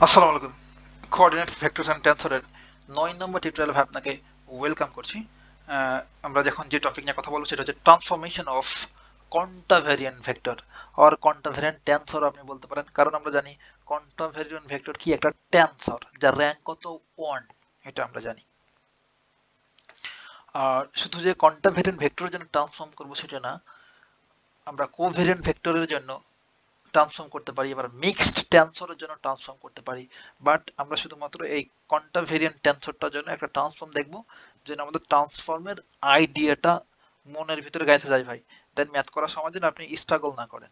আসসালামু আলাইকুম। Coordinates vectors and টেন্সরের ৯ নম্বর টিউটোরিয়ালে আপনাকে ওয়েলকাম করছি। আমরা যখন যে টপিক নিয়ে কথা বলবো সেটা হচ্ছে transformation of contravariant vector or contravariant tensor আপনি বলতে পারেন, কারণ আমরা জানি কন্টাভেরিয়েন্ট ভেক্টর কি একটা টেন্সর যার র্যাঙ্ক কত 1, এটা আমরা জানি। আর শুধু যে কন্টাভেরিয়েন্ট ভেক্টরের জন্য ট্রান্সফর্ম করবো সেটা না, আমরা কোভেরিয়েন্ট ভেক্টরের জন্য ট্রান্সফর্ম করতে পারি, এবার মিক্সড টেন্সরের জন্য ট্রান্সফর্ম করতে পারি। বাট আমরা শুধুমাত্র এই কন্টাভেরিয়েন্ট টেন্সরটার জন্য একটা ট্রান্সফর্ম দেখব, যেন আমাদের ট্রান্সফর্মের আইডিয়াটা মনের ভিতরে গাইতে যায় ভাই, দেন ম্যাথ করার সময় যেন আপনি স্ট্রাগল না করেন।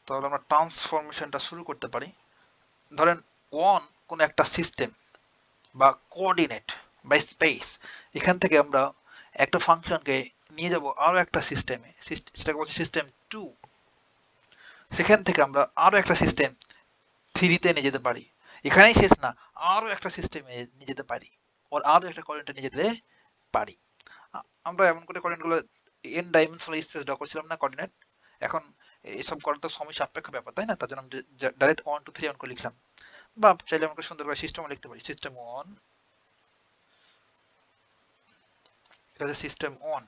তাহলে আমরা ট্রান্সফরমেশনটা শুরু করতে পারি। ধরেন ওয়ান কোন একটা সিস্টেম বা কোঅর্ডিনেট বা স্পেস, এখান থেকে আমরা একটা ফাংশনকে নিয়ে যাব আরো একটা সিস্টেমে, সেটাকে বলছি সিস্টেম টু। সেখান থেকে আমরা আরো একটা সিস্টেম থ্রিতে নিয়ে যেতে পারি। এখানেই শেষ না, আরো একটা সিস্টেমে নিয়ে যেতে পারি, ওর আরো একটা কোঅর্ডিনেটে নিয়ে যেতে পারি। আমরা এমন করে কোঅর্ডিনেটগুলো এন ডাইমেনশনাল স্পেস ড্র করছিলাম না কোঅর্ডিনেট। এখন এসব করা তো সময় সাপেক্ষ ব্যাপার, তাই না? তার জন্য আমি ডাইরেক্ট 1 2 3 অন করে লিখলাম, বা চাইলে আমাকে সুন্দর করে সিস্টেমও লিখতে পারি। সিস্টেম 1, এটা হচ্ছে সিস্টেম 1,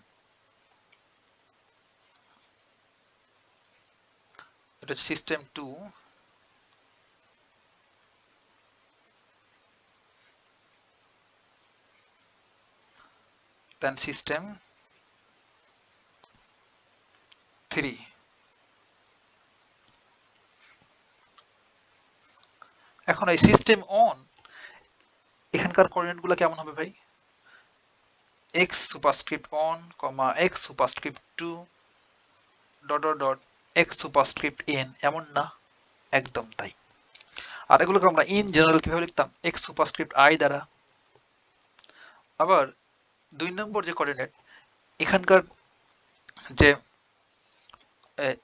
এটা হচ্ছে সিস্টেম 2, দেন সিস্টেম 3। এখন এই সিস্টেম অন, এখানকার কোঅর্ডিনেটগুলো কেমন হবে ভাই? x superscript 1, x superscript 2 dot dot dot x superscript n, এমন না? একদম তাই। আর এগুলোকে আমরা ইন জেনারেল কিভাবে লিখতাম? x সুপারস্ক্রিপ্ট i দ্বারা। আবার 2 নম্বর যে কোঅর্ডিনেট, এখানকার যে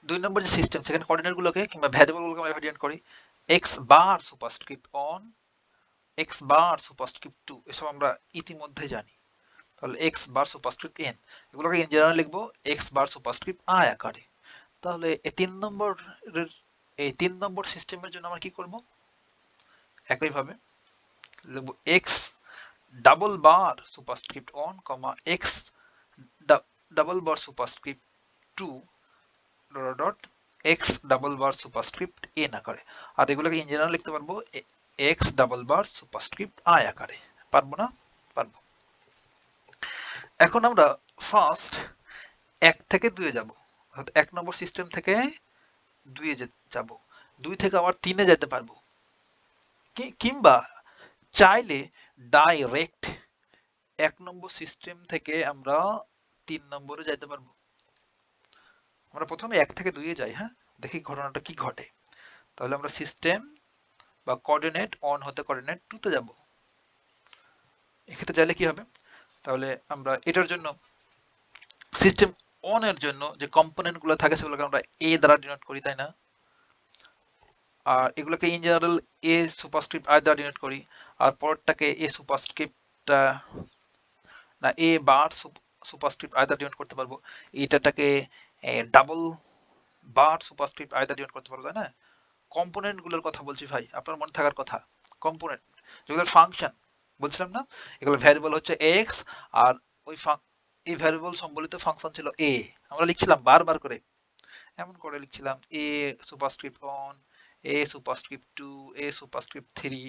2 নম্বর যে সিস্টেম, সেখানে কোঅর্ডিনেট গুলোকে কিংবা ভ্যারিয়েবল গুলোকে আমরা ভ্যারিয়েন্ট করি x বার সুপারস্ক্রিপ্ট 1, x বার সুপারস্ক্রিপ্ট 2, এসব আমরা ইতিমধ্যে জানি। তাহলে x বার সুপারস্ক্রিপ্ট n, এগুলোকে ইন জেনারেল লিখবো x বার সুপারস্ক্রিপ্ট i আকারে। তাহলে এই 3 নম্বর সিস্টেমের জন্য আমরা কি করব? একইভাবে লিখব x double bar superscript 1, x double bar superscript 2 dot dot x double bar superscript n আকারে। আর এগুলোকে ইন জেনারেল লিখতে পারবো x double bar superscript i আকারে। পারবো না? পারবো। এখন আমরা ফার্স্ট 1 থেকে 2 এ যাব, অর্থাৎ 1 নম্বর সিস্টেম থেকে 2 এ যাব, 2 থেকে আবার 3 এ যেতে পারবো, কিংবা চাইলে ডাইরেক্ট 1 নম্বর সিস্টেম থেকে আমরা 3 নম্বরে যাইতে পারবো। আমরা প্রথমে 1 থেকে 2 এ যাই, হ্যাঁ, দেখি ঘটনাটা কি ঘটে। তাহলে আমরা সিস্টেম বা কোঅর্ডিনেট 1 হতে কোঅর্ডিনেট 2 তে যাব। এক্ষেত্রে চাইলে কি হবে? তাহলে আমরা এটার জন্য সিস্টেম 1 এর জন্য যে কম্পোনেন্ট গুলো থাকে সেগুলোকে আমরা a দ্বারা ডিনোট করি, তাই না? আর এগুলোকে in general a superscript i দ্বারা ডিনোট করি। আর পরেরটাকে a সুপারস্ক্রিপ্ট না a বার সুপারস্ক্রিপ্ট i দ্বারা ডিনোট করতে পারবো। এটাটাকে ডাবল বার সুপারস্ক্রিপ্ট i দ্বারা ডিনোট করতে পারবো, তাই না? কম্পোনেন্ট গুলোর কথা বলছি ভাই, আপনার মনে থাকার কথা। কম্পোনেন্ট যেগুলো ফাংশন বলছিলাম না, এগুলো ভ্যারিয়েবল হচ্ছে x, আর ওই এই ভ্যারিয়েবল সম্বলিত ফাংশন ছিল a। আমরা লিখছিলাম বারবার করে, এমন করে লিখছিলাম a superscript 1, a superscript 2, a superscript 3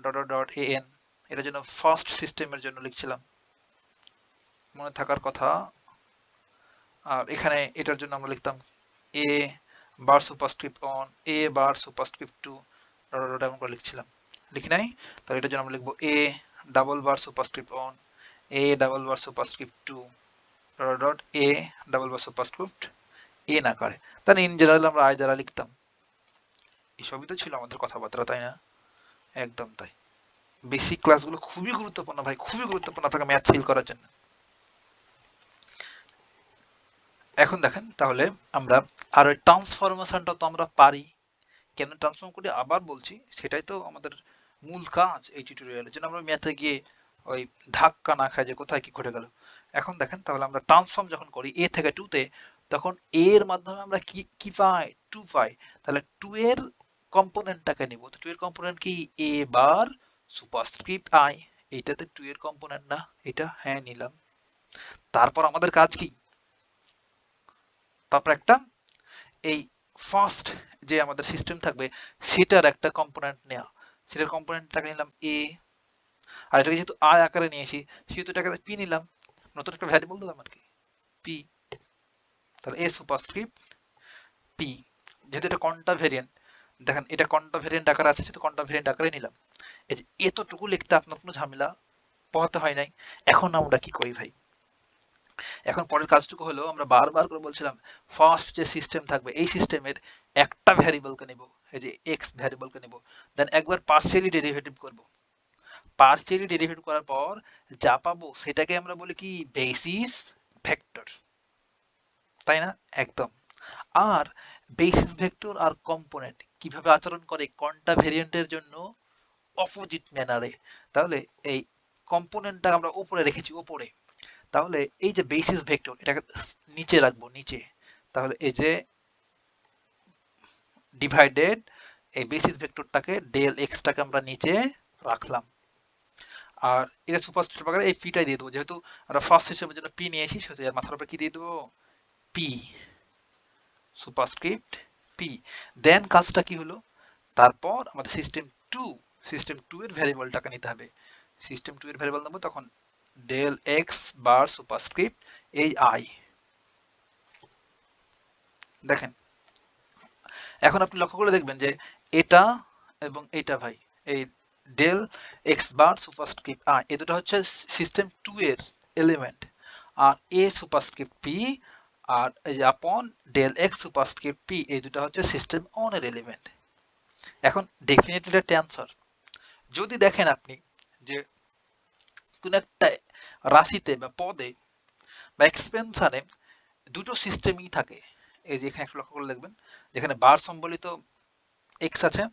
dot dot dot an। এটার জন্য ফার্স্ট সিস্টেমের জন্য লিখছিলাম, মনে থাকার কথা। আর এখানে এটার জন্য আমরা লিখতাম a bar superscript 1, a bar superscript 2 dot dot এমন করে লিখছিলাম, লিখি নাই? তাহলে এটার জন্য আমরা লিখবো a double bar superscript 1, a double bar superscript 2 dot dot a double bar superscript n আকারে। তাহলে ইন জেনারেল আমরা i দ্বারা লিখতাম। এসবই তো ছিল আমাদের কথাবার্তা, তাই না? একদম তাই। বেসিক ক্লাসগুলো খুবই গুরুত্বপূর্ণ ভাই, খুবই গুরুত্বপূর্ণ আপনাকে ম্যাথ ফিল করার জন্য। এখন দেখেন তাহলে আমরা আর ওই ট্রান্সফরমেশনটা তো আমরা পারি। কেন ট্রান্সফর্ম করি আবার বলছি, সেটাই তো আমাদের মূল কাজ এই টিউটোরিয়ালের জন্য। আমরা ম্যাথে গিয়ে ওই ধাক্কা না খাই যে কোথায় কি ঘটে গেল। এখন দেখেন তাহলে আমরা ট্রান্সফর্ম যখন করি a থেকে 2 তে, তখন a এর মাধ্যমে আমরা কি কি পাই? 2 পাই। তাহলে 2 এর কম্পোনেন্টটাকে নিব। তো 2 এর কম্পোনেন্ট কি a বার সুপারস্ক্রিপ্ট i। এইটাতে 2 এর কম্পোনেন্ট না, এটা হ্যাঁ নিলাম। তারপর আমাদের কাজ কি, তারপর একটা এই ফার্স্ট যে আমাদের সিস্টেম থাকবে সেটার একটা কম্পোনেন্ট নেওয়া। সেটার কম্পোনেন্টটাকে নিলাম a, আর এটাকে যেহেতু i আকারে নিয়েছি সেহেতু এটাকে p নিলাম, নতুন একটা ভ্যারিয়েবল দিলাম আর কি, p। তাহলে a সুপারস্ক্রিপ্ট p, যেহেতু এটা কন্টা ভেরিয়েন্ট, দেখেন এটা কন্টা ভেরিয়েন্ট আকারে আছে সেহেতু কন্টা ভেরিয়েন্ট আকারে নিলাম। এই যে এতটুকু লিখতে আপনার কোনো ঝামেলা পোহাতে হয় নাই। এখন আমরা কি করি ভাই, এখন পরের কাজটুকু হলো আমরা বারবার করে বলছিলাম ফার্স্ট যে সিস্টেম থাকবে এই সিস্টেমের একটা ভ্যারিয়েবলকে নেব, এই যে এক্স ভ্যারিয়েবলকে নেব, দেন একবার পার্শিয়ালি ডেরিভেটিভ করব। পার্শিয়ালি ডেরিভেটিভ করার পর যা পাবো সেটাকে আমরা বলি কি বেসিস ভেক্টর, তাই না? একদম। আর বেসিস ভেক্টর আর কম্পোনেন্ট কিভাবে আচরণ করে কোয়ান্টা ভেরিয়েন্টের জন্য অপোজিট ম্যানারে। তাহলে এই কম্পোনেন্টটা আমরা উপরে রেখেছি উপরে, তাহলে এই যে বেসিস ভেক্টর এটাকে নিচে রাখবো নিচে। তাহলে এই যে ডিভাইডেড এই বেসিস ভেক্টরটাকে ডেল এক্সটাকে আমরা নিচে রাখলাম। আর এটা সুপারস্ক্রিপ্ট আকারে এই পিটাই দিয়ে দেবো, যেহেতু আমরা ফার্স্ট সিস্টেমের জন্য পি নিয়েছি সেহেতু এর মাথার উপরে কি দিয়ে দেবো, পি সুপারস্ক্রিপ্ট পি। দেন কাজটা কি হলো, তারপর আমাদের সিস্টেম টু এর ভ্যারিয়েবলটাকে নিতে হবে। সিস্টেম টু এর ভ্যারিয়েবল নেবো, তখন ডেল এক্স বার সুপারস্ক্রিপ্ট এই আই। দেখেন এখন আপনি লক্ষ্য করে দেখবেন যে এটা এবং এটা ভাই, এই del x bar superscript i এই দুটো হচ্ছে সিস্টেম টু এর এলিমেন্ট, আর এ সুপারস্ক্রিপ্ট পি আর এই যে আপন ডেল এক্স সুপারস্ক্রিপ্ট পি এই দুটো হচ্ছে সিস্টেম অন এর এলিমেন্ট। এখন ডেফিনেটলি এটা ট্রান্সফার। যদি দেখেন আপনি যে কোন একটা রাশিতে বা পদে বা এক্সপেনশনে দুটো সিস্টেমই থাকে, এই যে এখানে একটু লক্ষ্য করে দেখবেন যেখানে বার সম্বলিত এক্স আছে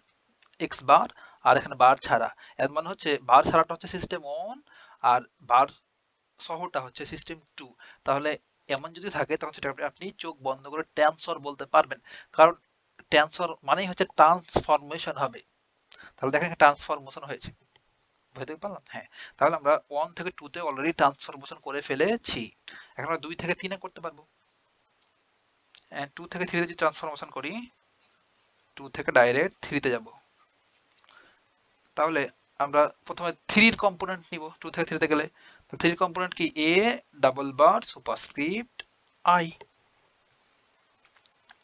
এক্স বার, আর এখানে বার ছাড়া, এর মানে হচ্ছে বার ছাড়াটা হচ্ছে সিস্টেম অন আর বার সহটা হচ্ছে সিস্টেম টু। তাহলে এমন যদি থাকে তখন সেটা আপনি চোখ বন্ধ করে ট্রান্সফার বলতে পারবেন, কারণ ট্রান্সফার মানেই হচ্ছে ট্রান্সফরমেশন হবে। তাহলে দেখেন ট্রান্সফরমেশন হয়েছে, বুঝতে পারলাম? হ্যাঁ, তাহলে আমরা 1 থেকে 2 তে অলরেডি ট্রান্সফরমেশন করে ফেলেছি। এখন আমরা 2 থেকে 3 এ করতে পারবো। 2 থেকে 3 তে যদি ট্রান্সফরমেশন করি, 2 থেকে ডাইরেক্ট 3 তে যাব। তাহলে আমরা প্রথমে 3 এর কম্পোনেন্ট নিব 2 থেকে 3 তে গেলে। তো 3 এর কম্পোনেন্ট কি a double bar superscript i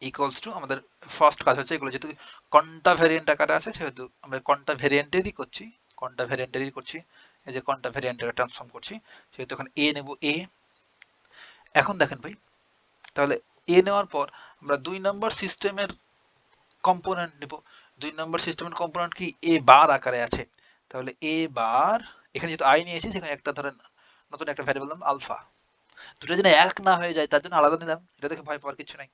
equals to আমাদের ফার্স্ট কাজ হচ্ছে এগুলো যেহেতু কন্টা ভ্যারিয়েন্ট আকারে আছে সেহেতু আমরা কন্টা ভ্যারিয়েন্টেরই করছি, কন্টা ভ্যারিয়েন্টেরই করছি। এই যে কন্টা ভ্যারিয়েন্টের ট্রান্সফর্ম করছি সেহেতু এখন a নেব a। এখন দেখেন ভাই, তাহলে a নেওয়ার পর আমরা 2 নম্বর সিস্টেমের কম্পোনেন্ট নেব। 2 নম্বর সিস্টেমের কম্পোনেন্ট কি a বার আকারে আছে, তাহলে a বার এখানে যেহেতু i নিয়েছি সেখানে একটা ধরেন নতুন একটা ভ্যারিয়েবল নাম আলফা। দুটো যেন এক না হয়ে যায় তার জন্য আলাদা নিলাম, এটা দেখে ভয় পাওয়ার কিছু নাই।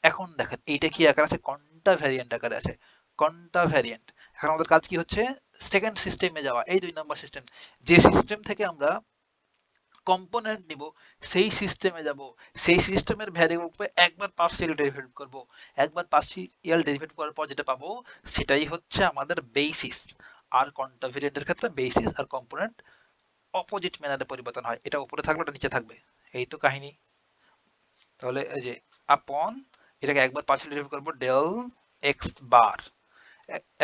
এখন দেখেন এইটা কি আকারে আছে, কন্টা ভ্যারিয়েন্ট আকারে আছে, কন্টা ভ্যারিয়েন্ট। এখন আমাদের কাজ কি হচ্ছে, সেকেন্ড সিস্টেমে যাওয়া, এই 2 নম্বর সিস্টেম, যে সিস্টেম থেকে আমরা কম্পোনেন্ট নিব সেই সিস্টেমে যাব, সেই সিস্টেমের ভ্যারিয়েবলকে একবার পার্শিয়াল ডেরিভেটিভ করব। একবার পার্শিয়াল ডেরিভেটিভ করার পর যেটা পাবো সেটাই হচ্ছে আমাদের বেসিস। আর কন্টা ভ্যারিয়েন্টের ক্ষেত্রে বেসিস আর কম্পোনেন্ট অপোজিট ম্যানারে পরিবর্তন হয়, এটা উপরে থাকলে ওটা নিচে থাকবে, এই তো কাহিনী। তাহলে এই যে আপন এটাকে একবার পার্শিয়াল ডেরিভেটিভ করব ডেল এক্স বার,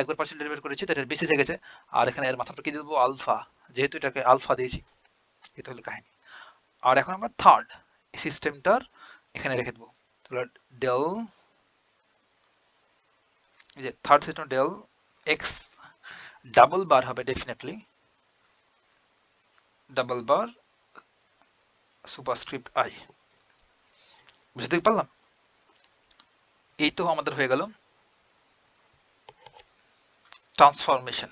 একবার পার্শিয়াল ডেরিভেটিভ করেছি তো এটা বেশি থেকে গেছে, আর এখানে এর মাথাটা কি দেবো আলফা, যেহেতু এটাকে আলফা দিয়েছি। এটা হলো কাহিনী। আর এখন আমরা থার্ড সিস্টেমটার এখানে রেখে দেবো, তাহলে ডেল এই যে third system del x double bar হবে definitely, double bar superscript I. বুঝতে পারলাম? এই তো আমাদের হয়ে গেল ট্রান্সফরমেশন।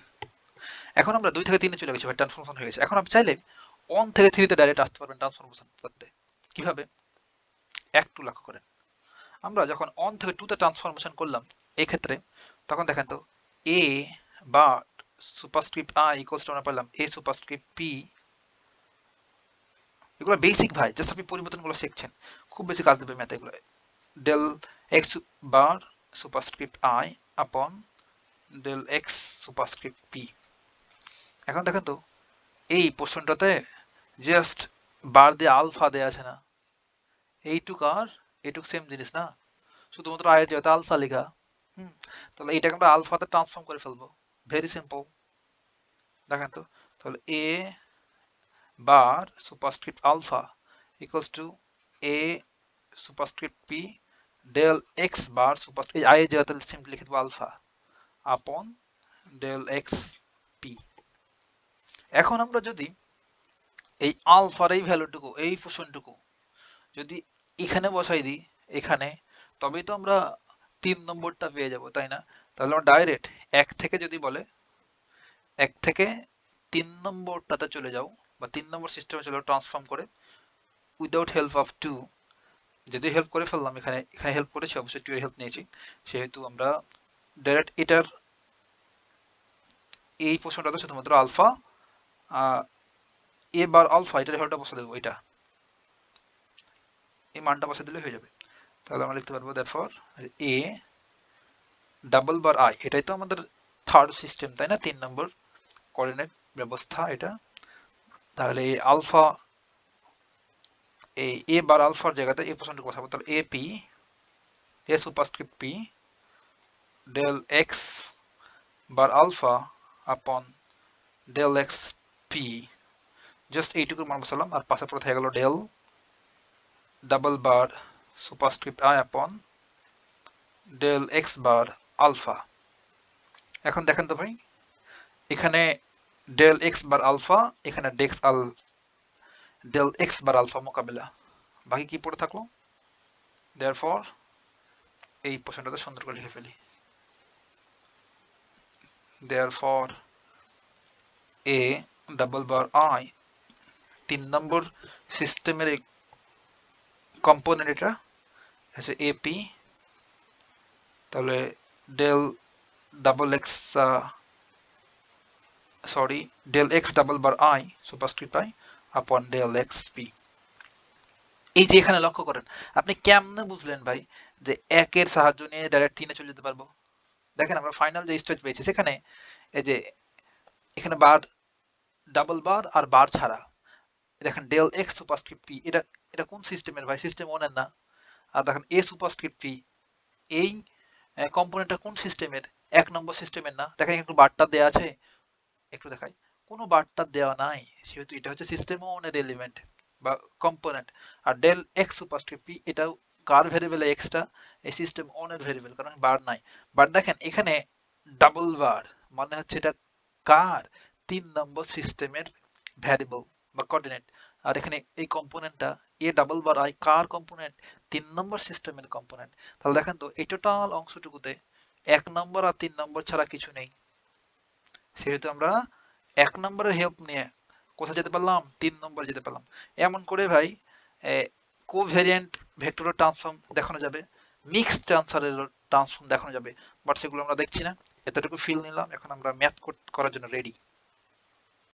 এখন আমরা 2 থেকে 3 এ চলে গেছি, ট্রান্সফরমেশন হয়ে গেছে। এখন আপনি চাইলে 1 থেকে 3 তে ডাইরেক্ট আসতে পারবেন ট্রান্সফরমেশন করতে। কিভাবে? একটু লক্ষ্য করেন, আমরা যখন 1 থেকে 2 তে ট্রান্সফরমেশন করলাম এই ক্ষেত্রে, তখন দেখেন তো a বা সুপারস্ক্রিপ্ট i ইকুয়ালস টু আমরা পেলাম a সুপারস্ক্রিপ্ট p। এগুলো বেসিক ভাই, জাস্ট আপনি পরিবর্তনগুলো শিখছেন, খুব বেশি কাজ দেবে ম্যাথ এগুলো। Del x bar superscript i upon del x superscript p. এখন দেখেন তো এই পোর্শনটাতে জাস্ট বার দিয়ে আলফা দেয়া আছে না, এইটুক আর এইটুক সেম জিনিস না, শুধুমাত্র আয়ের জায়গাতে আলফা লেখা। তাহলে এইটাকে আমরা আলফাতে ট্রান্সফর্ম করে ফেলবো, ভেরি সিম্পল। দেখেন তো, তাহলে A bar superscript alpha equals to A superscript P del x bar superscript, এই আয়ের জায়গাতে সিম্পলি লিখে দেবো alpha upon del x P. এখন আমরা যদি এই আলফার এই ভ্যালুটুকু, এই পোর্শনটুকু যদি এখানে বসাই দিই এখানে, তবেই তো আমরা 3 নম্বরটা পেয়ে যাব, তাই না? তাহলে আমরা ডাইরেক্ট 1 থেকে যদি বলে 1 থেকে 3 নম্বরটাতে চলে যাও, বা 3 নম্বর সিস্টেমে চলে যাও ট্রান্সফর্ম করে, উইদাউট হেল্প অফ 2। যদি হেল্প করে ফেললাম, এখানে হেল্প করেছি, অবশ্যই 2 এর হেল্প নিয়েছি, সেহেতু আমরা ডাইরেক্ট এটার এই পোর্শনটাতে শুধুমাত্র আলফা এ বার আলফা এটার ভ্যালুটা বসে দেবো, এটা এই মানটা বসে দিলে হয়ে যাবে। তাহলে আমরা লিখতে পারবো therefore A double bar I, এটাই তো আমাদের থার্ড সিস্টেম, তাই না? 3 নম্বর কোঅর্ডিনেট ব্যবস্থা এটা। তাহলে এই আলফা, এই এ বার আলফার জায়গাতে এই পোর্শনটুকু বসাবো, তাহলে a p a superscript P del x bar alpha upon del x p, just এইটুকু মান বসালাম, আর পাশে পরে থেকে গেল del double bar superscript i upon del x bar alpha. এখন দেখেন তো ভাই, এখানে ডেল এক্স বার আলফা, এখানে ডেল এক্স বার আলফা মোকাবেলা, বাকি কি পড়ে থাকলো? দেয়ারফর এই পোর্শনটাতে সুন্দর করে লিখে ফেলি, therefore a double bar i 3 নম্বর সিস্টেমের কম্পোনেন্ট, এটা আছে এপি, তাহলে del double x sorry del x double bar i superscript i upon del x p. এই যে এখানে লক্ষ্য করেন, আপনি কেমনে বুঝলেন ভাই যে একের সাহায্য নিয়ে ডাইরেক্ট 3 এ চলে যেতে পারবো? দেখেন আমরা ফাইনাল যে স্টেজ পেয়েছি সেখানে এই যে এখানে বার ডাবল বার আর বার ছাড়া, দেখেন ডেল এক্স সুপারস্ক্রিপ্ট পি, এটা এটা কোন সিস্টেমের ভাই? সিস্টেম 1 এর না। আর দেখেন এ সুপারস্ক্রিপ্ট পি, এই কম্পোনেন্টটা কোন সিস্টেমের? 1 নম্বর সিস্টেমের না। দেখেন একটু বারটা দেয়া আছে, একটু দেখাই, কোনো বারটা দেওয়া নাই, সেহেতু এটা হচ্ছে সিস্টেম 1 এর এলিমেন্ট বা কম্পোনেন্ট। আর ডেল এক্স সুপারস্ক্রিপ্ট পি, এটাও কার ভেরিয়েবল এক্সটা? এই সিস্টেম 1 এর ভেরিয়েবল, কারণ বার নাই। বাট দেখেন এখানে ডাবল বার মানে হচ্ছে এটা কার? 3 নম্বর সিস্টেমের ভ্যারিয়েবল বা কোঅর্ডিনেট। আর এখানে এই কম্পোনেন্টটা এ ডাবল বার আই কার কম্পোনেন্ট? 3 নম্বর সিস্টেমের কম্পোনেন্ট। তাহলে দেখেন তো এই টোটাল অংশটুকুতে 1 নম্বর আর 3 নম্বর ছাড়া কিছু নেই, সেহেতু আমরা 1 নম্বরের হেল্প নিয়ে কোথায় যেতে পারলাম? 3 নম্বরে যেতে পারলাম। এমন করে ভাই কোভ্যারিয়েন্ট ভেক্টরের ট্রান্সফর্ম দেখানো যাবে, মিক্সড ট্রান্সফারের ট্রান্সফর্ম দেখানো যাবে, বাট সেগুলো আমরা দেখছি না। এতটুকু ফিল নিলাম, এখন আমরা ম্যাথ করার জন্য রেডি।